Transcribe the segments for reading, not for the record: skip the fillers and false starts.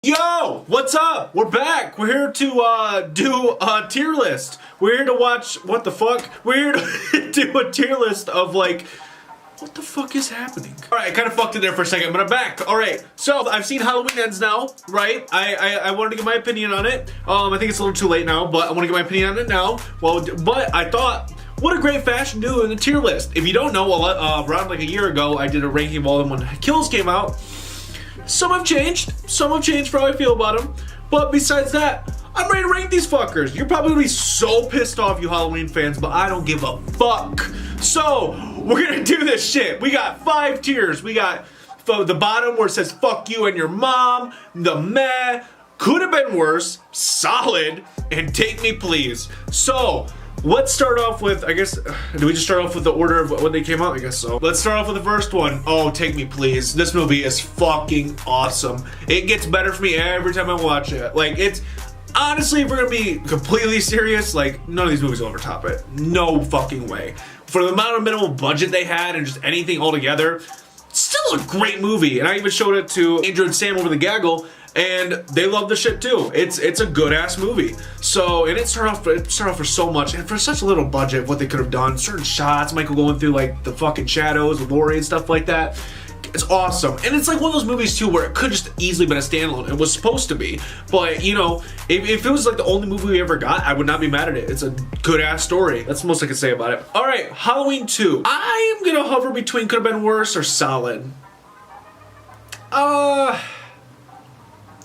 Yo, what's up? We're back. We're here to do a tier list. We're here to watch, what the fuck? We're here to do a tier list of like, what the fuck is happening? Alright, I kind of fucked it there for a second, but I'm back. Alright, so I've seen Halloween Ends now, right? I wanted to get my opinion on it. I think it's a little too late now, but I want to get my opinion on it now. Well, but I thought, what a great fashion to do in the tier list. If you don't know, well, around like a year ago, I did a ranking of all them when Kills came out. Some have changed for how I feel about them. But besides that, I'm ready to rank these fuckers. You're probably gonna be so pissed off, you Halloween fans, but I don't give a fuck. So, we're gonna do this shit. We got 5 tiers. We got the bottom where it says fuck you and your mom, the meh, could have been worse, solid, and take me please. So, let's start off with, I guess, do we just start off with the order of when they came out? I guess so. Let's start off with the first one. Oh, take me please. This movie is fucking awesome. It gets better for me every time I watch it. Like, it's, honestly, if we're gonna be completely serious, like, none of these movies will ever top it. No fucking way. For the amount of minimal budget they had and just anything altogether, still a great movie. And I even showed it to Andrew and Sam over the gaggle, and they love the shit too. It's a good ass movie. So, and it started off for so much, and for such a little budget, what they could have done. Certain shots, Michael going through like the fucking shadows with Laurie and stuff like that. It's awesome. And it's like one of those movies too where it could just easily been a standalone. It was supposed to be. But, you know, if it was like the only movie we ever got, I would not be mad at it. It's a good ass story. That's the most I can say about it. Alright, Halloween 2. I am gonna hover between could have been worse or solid.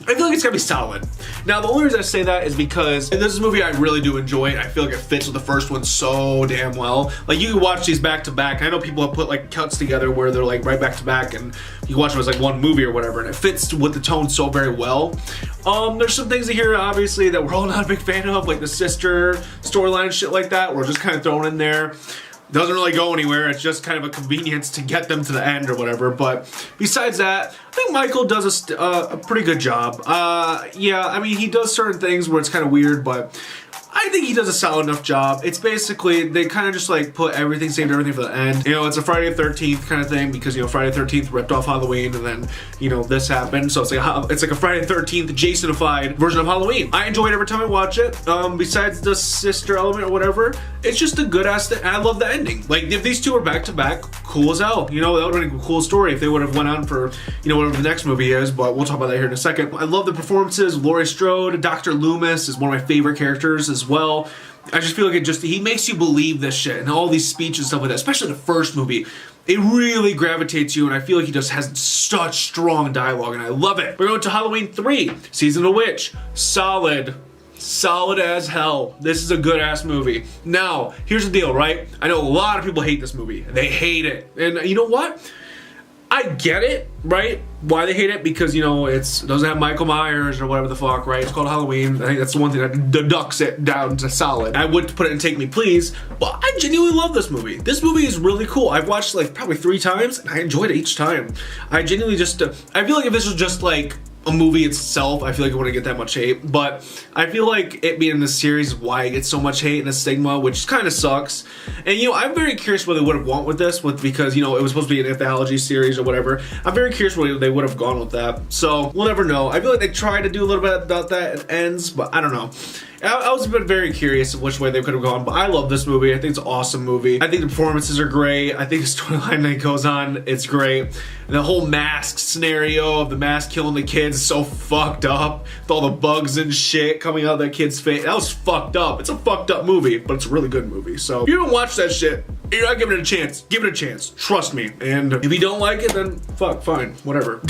I feel like it's gonna be solid. Now, the only reason I say that is because this is a movie I really do enjoy, and I feel like it fits with the first one so damn well. Like, you can watch these back to back. I know people have put like cuts together where they're like right back to back, and you watch them as like one movie or whatever, and it fits with the tone so very well. There's some things in here, obviously, that we're all not a big fan of, like the sister storyline and shit like that. We're just kind of thrown in there. Doesn't really go anywhere. It's just kind of a convenience to get them to the end or whatever. But besides that, I think Michael does a pretty good job. Yeah, I mean, he does certain things where it's kind of weird, but I think he does a solid enough job. It's basically, they kind of just like put everything, saved everything for the end. You know, it's a Friday the 13th kind of thing because, you know, Friday the 13th ripped off Halloween, and then, you know, this happened. So it's like a Friday the 13th Jason-ified version of Halloween. I enjoy it every time I watch it. Besides the sister element or whatever, it's just a good ass thing. I love the ending. Like, if these two are back to back, cool as hell. You know, that would have been a cool story if they would have went on for, you know, whatever the next movie is, but we'll talk about that here in a second. I love the performances. Laurie Strode, Dr. Loomis is one of my favorite characters as well. I just feel like he makes you believe this shit and all these speeches and stuff like that, especially the first movie. It really gravitates you, and I feel like he just has such strong dialogue, and I love it. We're going to Halloween 3, Season of the Witch. Solid. Solid as hell. This is a good ass movie. Now, here's the deal, right? I know a lot of people hate this movie. They hate it. And you know what? I get it, right? Why they hate it? Because, you know, it doesn't have Michael Myers or whatever the fuck, right? It's called Halloween. I think that's the one thing that deducts it down to solid. I would put it in Take Me Please, but I genuinely love this movie. This movie is really cool. I've watched like probably 3 times, and I enjoyed it each time. I genuinely just, I feel like if this was just like a movie itself, I feel like it wouldn't get that much hate, but I feel like it being in this series is why it gets so much hate and a stigma, which kind of sucks. And, you know, I'm very curious what they would have went with this, because, you know, it was supposed to be an anthology series or whatever. I'm very curious where they would have gone with that, so we'll never know. I feel like they tried to do a little bit about that at ends, but I don't know. I was very curious of which way they could have gone, but I love this movie. I think it's an awesome movie. I think the performances are great. I think the storyline that goes on, it's great. And the whole mask scenario of the mask killing the kids is so fucked up. With all the bugs and shit coming out of that kid's face. That was fucked up. It's a fucked up movie, but it's a really good movie. So if you don't watch that shit, you're not giving it a chance. Give it a chance. Trust me. And if you don't like it, then fuck, fine. Whatever.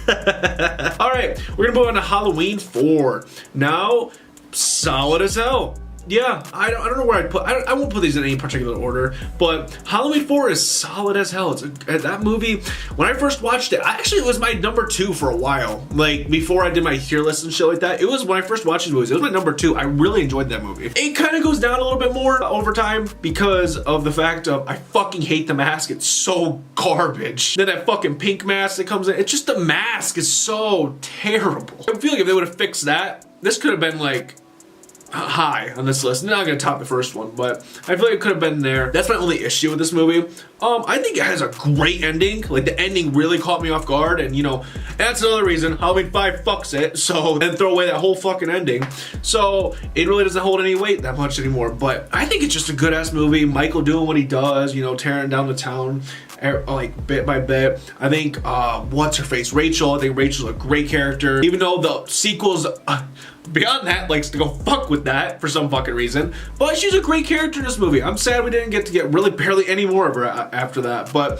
Alright, we're gonna move on to Halloween 4. Now, solid as hell. Yeah, I don't know where I'd put, I won't put these in any particular order, but Halloween 4 is solid as hell. That movie, when I first watched it, it was my number 2 for a while. Like, before I did my tier list and shit like that, it was when I first watched these movies, it was my number 2. I really enjoyed that movie. It kind of goes down a little bit more over time because of the fact of, I fucking hate the mask. It's so garbage. Then that fucking pink mask that comes in, it's just, the mask is so terrible. I feel like if they would have fixed that, this could have been like high on this list. Not gonna top the first one, but I feel like it could have been there. That's my only issue with this movie. I think it has a great ending. Like, the ending really caught me off guard, and you know, that's another reason Halloween 5 fucks it. So then throw away that whole fucking ending. So it really doesn't hold any weight that much anymore. But I think it's just a good ass movie. Michael doing what he does, you know, tearing down the town like bit by bit. I think what's her face, Rachel. I think Rachel's a great character, even though the sequels beyond that likes to go fuck with that for some fucking reason. But she's a great character in this movie. I'm sad we didn't get to get really barely any more of her after that. But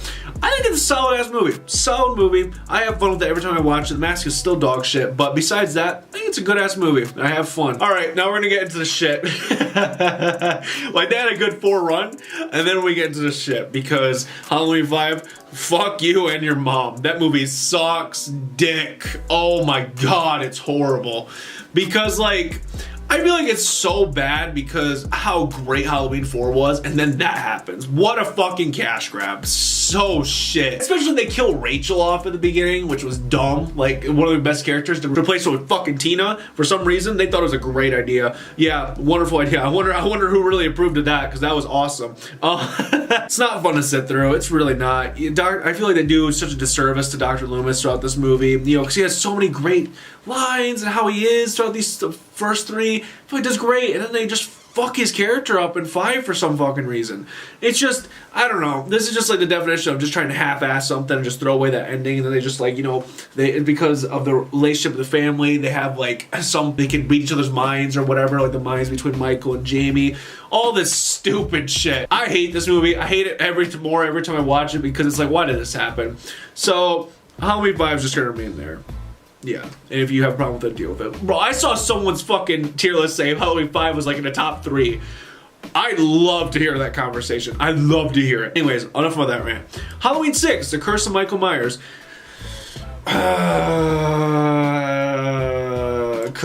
I think it's a solid ass movie. Solid movie. I have fun with it every time I watch it. The mask is still dog shit, but besides that, I think it's a good ass movie. I have fun. All right, now we're gonna get into the shit. Like, they had a good 4 run, and then we get into the shit because Halloween 5, fuck you and your mom. That movie sucks dick. Oh my god, it's horrible. Because, like, I feel like it's so bad because how great Halloween 4 was, and then that happens. What a fucking cash grab. So shit. Especially when they kill Rachel off at the beginning, which was dumb. Like, one of the best characters to replace her with fucking Tina. For some reason, they thought it was a great idea. Yeah, wonderful idea. I wonder who really approved of that, because that was awesome. It's not fun to sit through. It's really not. I feel like they do such a disservice to Dr. Loomis throughout this movie, you know, because he has so many great lines and how he is throughout these first 3. I feel like he does great, and then they just fuck his character up in 5 for some fucking reason. It's just, I don't know. This is just like the definition of just trying to half-ass something and just throw away that ending, and then they just, like, you know, because of the relationship with the family, they have like they can read each other's minds or whatever, like the minds between Michael and Jamie. All this stupid shit. I hate this movie. I hate it every time I watch it, because it's like, why did this happen? So Halloween 5 is just gonna remain there. Yeah, and if you have a problem with it, deal with it. Bro, I saw someone's fucking tier list say Halloween 5 was like in the top 3. I'd love to hear that conversation. I'd love to hear it. Anyways, enough about that rant. Halloween 6, The Curse of Michael Myers. Could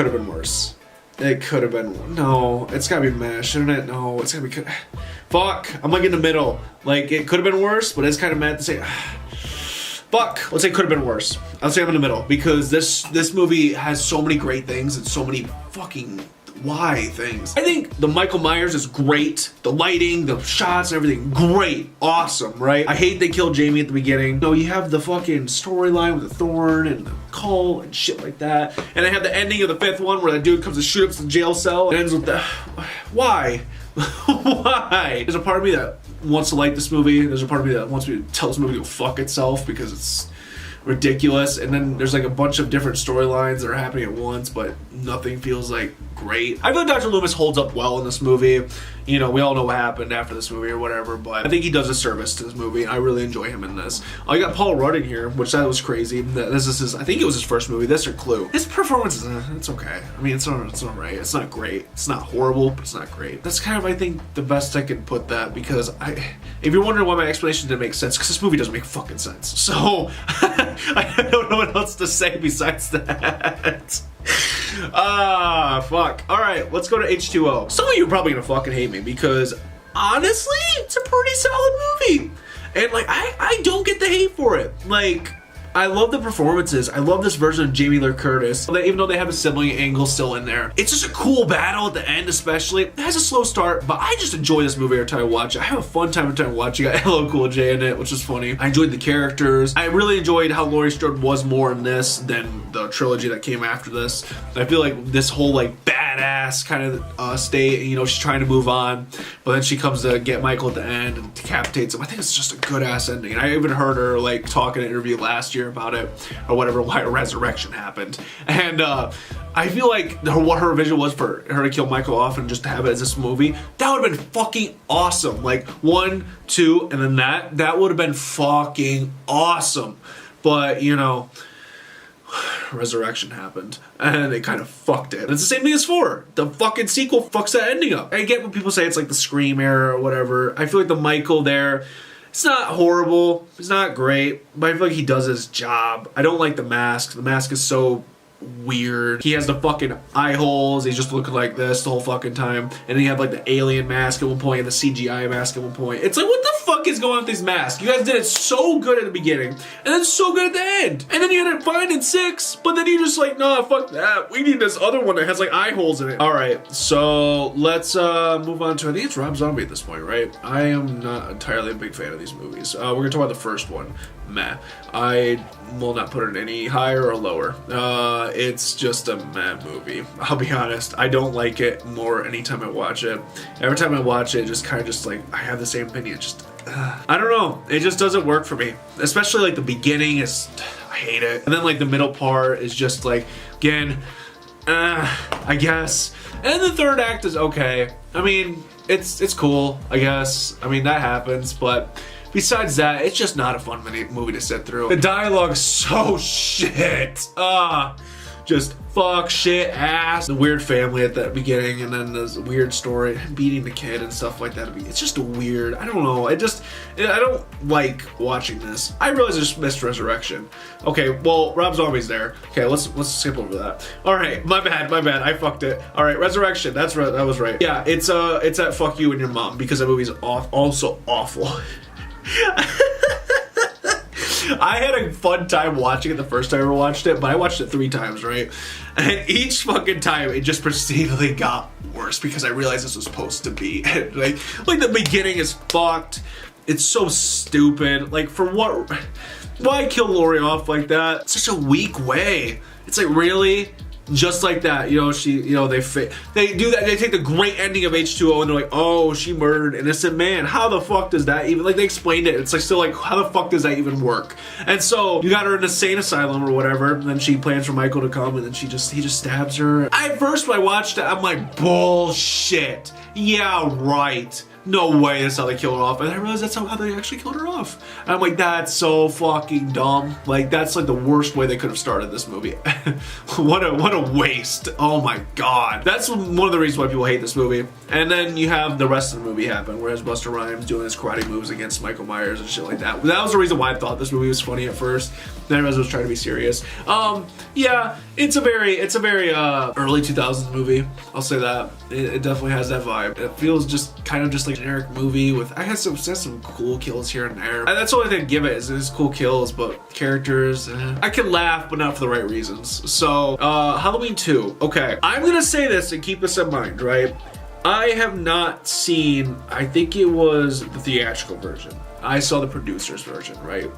have been worse. It could have been. No, it's gotta be meh, shouldn't it? No, it's gotta be. Fuck, I'm like in the middle. Like, it could have been worse, but it's kind of mad to say. Fuck, let's say it could have been worse. I'll say I'm in the middle, because this movie has so many great things and so many fucking why things. I think the Michael Myers is great. The lighting, the shots, everything, great, awesome, right? I hate they killed Jamie at the beginning. No, you have the fucking storyline with the thorn and the cult and shit like that. And I have the ending of the 5th one where that dude comes to shoot up the jail cell and ends with the... Why? Why? There's a part of me that wants to like this movie. There's a part of me that wants me to tell this movie to go fuck itself because it's ridiculous. And then there's like a bunch of different storylines that are happening at once, but nothing feels like great. I feel like Dr. Loomis holds up well in this movie. You know, we all know what happened after this movie or whatever, but I think he does a service to this movie, and I really enjoy him in this. I got Paul Rudd in here, which that was crazy. This is his, I think it was his first movie, this or Clue. His performance is, it's okay. I mean, it's all right. It's not great. It's not horrible, but it's not great. That's kind of, I think, the best I could put that, because if you're wondering why my explanation didn't make sense, because this movie doesn't make fucking sense. So, I don't know what else to say besides that. Fuck. Alright, let's go to H2O. Some of you are probably gonna fucking hate me, because honestly, it's a pretty solid movie. And like, I don't get the hate for it. Like, I love the performances. I love this version of Jamie Lee Curtis. Even though they have a sibling angle still in there. It's just a cool battle at the end, especially. It has a slow start, but I just enjoy this movie every time I watch it. I have a fun time every time I watch it. You got Hello Cool J in it, which is funny. I enjoyed the characters. I really enjoyed how Laurie Strode was more in this than the trilogy that came after this. I feel like this whole like badass kind of state, you know, she's trying to move on, but then she comes to get Michael at the end and decapitates him. I think it's just a good ass ending. And I even heard her like talk in an interview last year about it or whatever, why a resurrection happened. And I feel like what her vision was for her to kill Michael off and just to have it as this movie, that would have been fucking awesome. Like 1, 2, and then that would have been fucking awesome. But you know, resurrection happened and they kind of fucked it. And it's the same thing as 4. The fucking sequel fucks that ending up. I get when people say it's like the Scream era or whatever. I feel like the Michael there, it's not horrible, it's not great, but I feel like he does his job. I don't like the mask. The mask is so weird. He has the fucking eye holes. He's just looking like this the whole fucking time. And then you have like the alien mask at one point and the CGI mask at one point. It's like, what the fuck fuck is going on with these masks? You guys did it so good at the beginning, and then so good at the end. And then you had it fine in 6, but then you just like, nah, fuck that. We need this other one that has like eye holes in it. All right, so let's move on to, I think it's Rob Zombie at this point, right? I am not entirely a big fan of these movies. We're gonna talk about the first one. Meh. I will not put it any higher or lower. It's just a meh movie. I'll be honest. I don't like it more anytime I watch it. Every time I watch it, just kind of just like, I have the same opinion. Just, I don't know. It just doesn't work for me. Especially like the beginning is, I hate it. And then like the middle part is just like, again, I guess. And the third act is okay. I mean, it's cool, I guess. I mean, that happens, but besides that, it's just not a fun movie to sit through. The dialogue's so shit. Just fuck, shit, ass. The weird family at the beginning, and then this weird story, beating the kid and stuff like that. It's just a weird, I don't know. I don't like watching this. I realize I just missed Resurrection. Okay, well, Rob Zombie's there. Okay, let's skip over that. All right, my bad. I fucked it. All right, Resurrection. That's right. That was right. Yeah, it's at Fuck You and Your Mom, because that movie's also awful. I had a fun time watching it the first time I ever watched it, but I watched it 3 times, right? And each fucking time it just proceedingly got worse because I realized this was supposed to be. like the beginning is fucked. It's so stupid. Like, for what? Why kill Lori off like that? Such a weak way. It's like, really? Just like that, you know, they do that. They take the great ending of H2O and they're like, oh, she murdered an innocent man. How the fuck does that even, like, they explained it. It's like, still like, how the fuck does that even work? And so you got her in an insane asylum or whatever, and then she plans for Michael to come, and then he just stabs her. At first when I watched it, I'm like, bullshit. Yeah, right. No way that's how they killed her off. And I realized that's how they actually killed her off. And I'm like, that's so fucking dumb. Like, that's like the worst way they could have started this movie. What a waste. Oh my god. That's one of the reasons why people hate this movie. And then you have the rest of the movie happen, whereas Busta Rhymes doing his karate moves against Michael Myers and shit like that. That was the reason why I thought this movie was funny at first. Then I realized it was trying to be serious. Yeah, it's a very early 2000s movie. I'll say that. It definitely has that vibe. It feels just kind of just like a generic movie with, I had some cool kills here and there. And that's the only thing I give it is cool kills, but characters, I can laugh, but not for the right reasons. So, Halloween 2. Okay, I'm gonna say this and keep this in mind, right? I have not seen, I think it was the theatrical version. I saw the producer's version, right?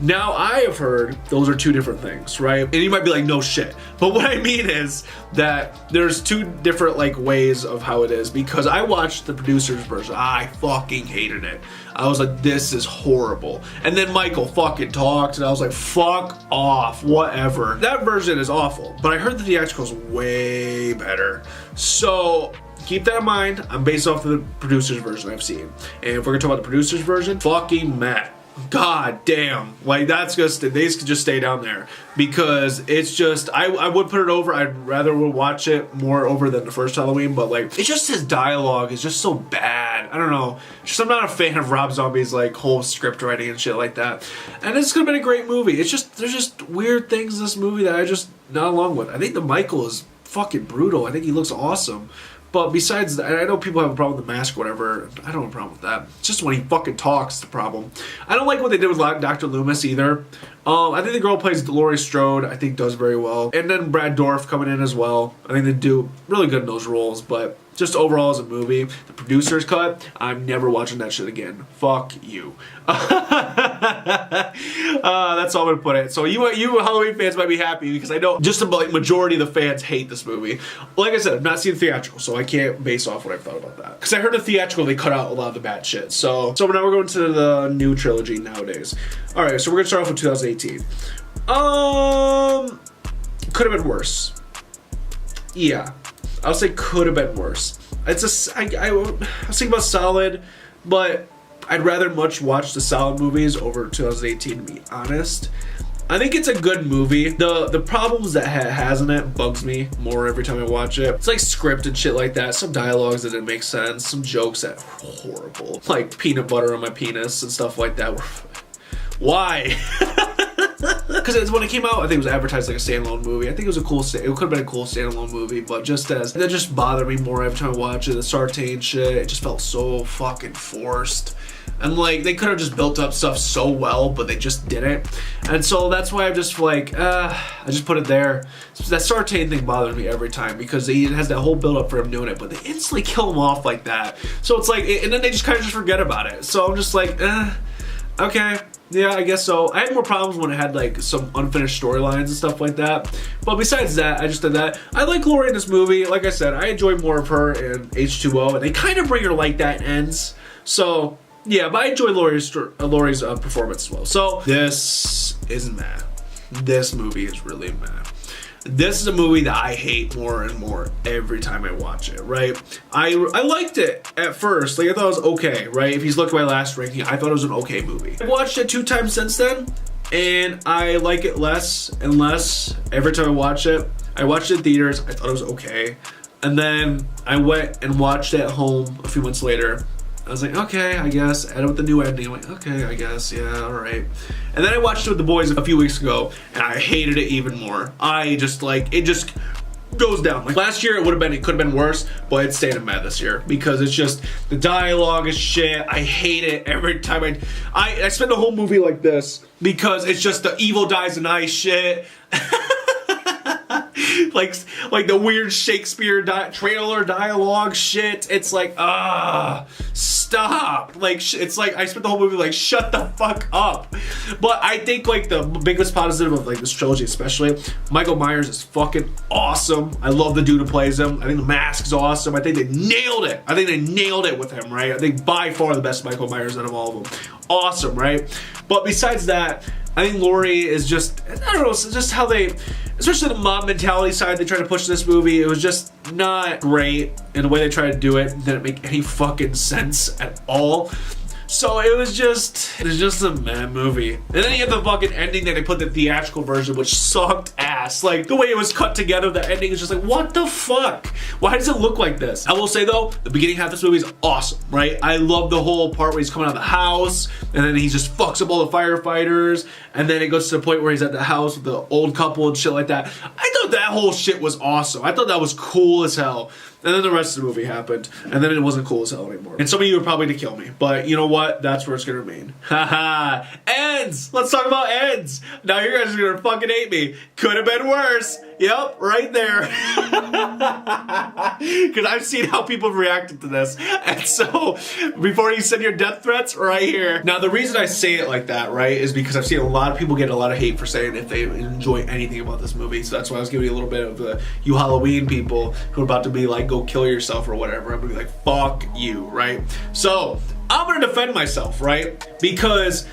Now, I have heard those are 2 different things, right? And you might be like, no shit. But what I mean is that there's 2 different like ways of how it is, because I watched the producer's version. I fucking hated it. I was like, this is horrible. And then Michael fucking talked and I was like, fuck off, whatever. That version is awful, but I heard the theatrical is way better. So keep that in mind. I'm based off of the producer's version I've seen. And if we're gonna talk about the producer's version, fucking Matt. God damn, like that's just, they could just stay down there, because it's just, I would put it over. I'd rather watch it more over than the first Halloween, but like, it's just his dialogue is just so bad. I don't know, just I'm not a fan of Rob Zombie's like whole script writing and shit like that. And it's gonna be a great movie. It's just, there's just weird things in this movie that I just not along with. I think the Michael is fucking brutal. I think he looks awesome. But besides that, I know people have a problem with the mask or whatever. I don't have a problem with that. It's just when he fucking talks, the problem. I don't like what they did with Dr. Loomis either. I think the girl who plays Laurie Strode, I think does very well. And then Brad Dourif coming in as well. I think they do really good in those roles, but just overall as a movie, the producer's cut, I'm never watching that shit again. Fuck you. That's all I'm gonna put it. So you Halloween fans might be happy, because I know just about like majority of the fans hate this movie. Like I said, I've not seen the theatrical, so I can't base off what I've thought about that. Because I heard the theatrical, they cut out a lot of the bad shit. So now we're going to the new trilogy nowadays. All right, so we're gonna start off with 2018. Could have been worse. Yeah. I'll say could have been worse. It's I was thinking about solid, but I'd rather much watch the solid movies over 2018, to be honest. I think it's a good movie. The problems that it has in it bugs me more every time I watch it. It's like script and shit like that. Some dialogues that didn't make sense. Some jokes that were horrible. Like peanut butter on my penis and stuff like that. Why? Because because when it came out, I think it was advertised like a standalone movie. I think it was a cool, it could have been a cool standalone movie, but that just bothered me more every time I watch it. The Sartain shit, it just felt so fucking forced. And like, they could have just built up stuff so well, but they just didn't. And so that's why I'm just like, I just put it there. That Sartain thing bothers me every time because it has that whole build up for him doing it, but they instantly kill him off like that. So it's like, and then they just kind of just forget about it. So I'm just like, okay. Yeah, I guess so. I had more problems when it had like some unfinished storylines and stuff like that. But besides that, I just did that. I like Laurie in this movie. Like I said, I enjoy more of her in H2O, and they kind of bring her like that in Ends. So yeah, but I enjoy Laurie's performance as well. So this is meh. This movie is really meh. This is a movie that I hate more and more every time I watch it, right? I liked it at first. Like, I thought it was okay, right? If you look at my last ranking, I thought it was an okay movie. I've watched it 2 times since then, and I like it less and less every time I watch it. I watched it in theaters. I thought it was okay. And then I went and watched it at home a few months later. I was like, okay, I guess. And with the new ending, I'm like, okay, I guess, yeah, all right. And then I watched it with the boys a few weeks ago, and I hated it even more. I just like, it just goes down. Like last year, it could have been worse, but it stayed in mad this year because it's just, the dialogue is shit. I hate it every time I spend the whole movie like this because it's just the evil dies and I shit. like the weird Shakespeare trailer dialogue shit. It's like, stop. Like, it's like I spent the whole movie like, shut the fuck up. But I think like the biggest positive of like this trilogy especially, Michael Myers is fucking awesome. I love the dude who plays him. I think the mask is awesome. I think they nailed it. I think they nailed it with him, right? I think by far the best Michael Myers out of all of them. Awesome, right? But besides that, I think Laurie is just, I don't know, it's just how they, especially the mob mentality side they try to push in this movie, it was just not great. And the way they tried to do it didn't make any fucking sense at all. So it's just a meh movie. And then you have the fucking ending that they put the theatrical version, which sucked ass. Like, the way it was cut together, the ending is just like, what the fuck? Why does it look like this? I will say though, the beginning half of this movie is awesome, right? I love the whole part where he's coming out of the house, and then he just fucks up all the firefighters, and then it goes to the point where he's at the house with the old couple and shit like that. I thought that whole shit was awesome. I thought that was cool as hell. And then the rest of the movie happened, and then it wasn't cool as hell anymore. And some of you are probably to kill me, but you know what? That's where it's gonna remain. Haha. Ends! Let's talk about Ends! Now you guys are gonna fucking hate me. Could have been worse. Yep, right there. Because I've seen how people have reacted to this. And so, before you send your death threats, right here. Now, the reason I say it like that, right, is because I've seen a lot of people get a lot of hate for saying if they enjoy anything about this movie. So that's why I was giving you a little bit of the, you Halloween people who are about to be like, go kill yourself or whatever. I'm gonna be like, fuck you, right? So, I'm gonna defend myself, right? Because,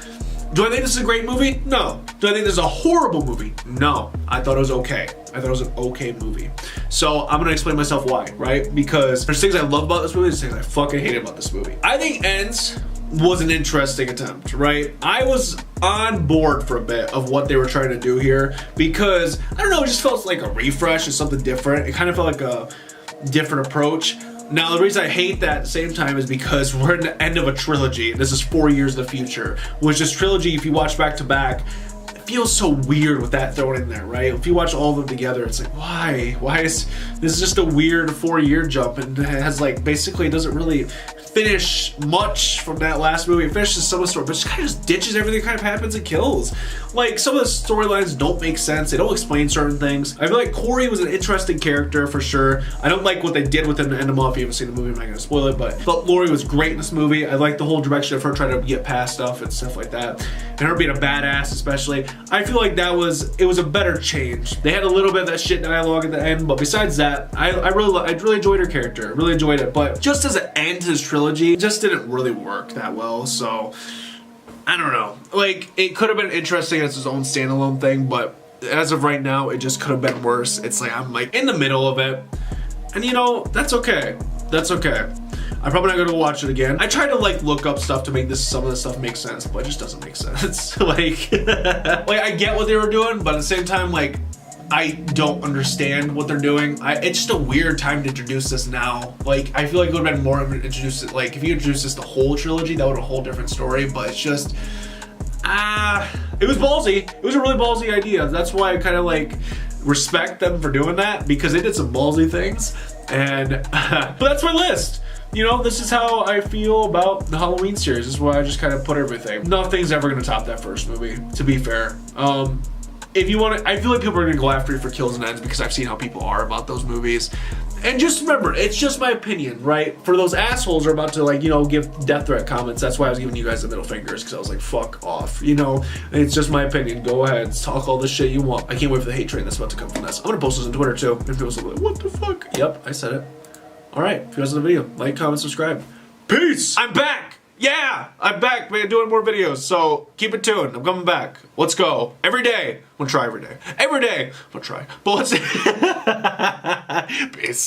do I think this is a great movie? No. Do I think this is a horrible movie? No. I thought it was okay. I thought it was an okay movie. So I'm gonna explain myself why, right? Because there's things I love about this movie, there's things I fucking hate about this movie. I think Ends was an interesting attempt, right? I was on board for a bit of what they were trying to do here because, I don't know, it just felt like a refresh and something different. It kind of felt like a different approach. Now, the reason I hate that at the same time is because we're at the end of a trilogy. This is 4 years in the future, which this trilogy, if you watch back to back, it feels so weird with that thrown in there, right? If you watch all of them together, it's like, why? Why is this just a weird 4-year jump? And it has like, basically, it doesn't really finish much from that last movie. It finishes some of the story, but it kind of just ditches everything that kind of happens and kills. Like, some of the storylines don't make sense. They don't explain certain things. I feel like Corey was an interesting character for sure. I don't like what they did with him to end him off. If you haven't seen the movie, I'm not gonna spoil it, but Laurie was great in this movie. I like the whole direction of her trying to get past stuff and stuff like that. And her being a badass especially. I feel like it was a better change. They had a little bit of that shit dialogue at the end, but besides that, I really enjoyed her character. I really enjoyed it. But just as an end to this trilogy, it just didn't really work that well. So I don't know. Like, it could have been interesting as its own standalone thing, but as of right now, it just could have been worse. It's like I'm like in the middle of it. And you know, that's okay. That's okay. I'm probably not gonna watch it again. I tried to like look up stuff to make some of this stuff make sense, but it just doesn't make sense. like I get what they were doing, but at the same time, like, I don't understand what they're doing. It's just a weird time to introduce this now. Like, I feel like it would have been more introduced it, like, if you introduced this the whole trilogy, that would have a whole different story, but it's just, I It was ballsy. It was a really ballsy idea. That's why I kind of like respect them for doing that, because they did some ballsy things. And but that's my list. You know, this is how I feel about the Halloween series. This is why I just kind of put everything. Nothing's ever gonna top that first movie, to be fair. If you want to, I feel like people are gonna go after you for kills and ends because I've seen how people are about those movies. And just remember, it's just my opinion, right? For those assholes who are about to, like, you know, give death threat comments, that's why I was giving you guys the middle fingers, because I was like, fuck off, you know? It's just my opinion. Go ahead, talk all the shit you want. I can't wait for the hate train that's about to come from this. I'm gonna post this on Twitter too. If people's like, what the fuck? Yep, I said it. All right, if you guys like the video, like, comment, subscribe. Peace! I'm back! Yeah, I'm back, man, doing more videos, so keep it tuned. I'm coming back. Let's go. Every day. I'm gonna try every day. Every day. I'm gonna try. But let's... Peace.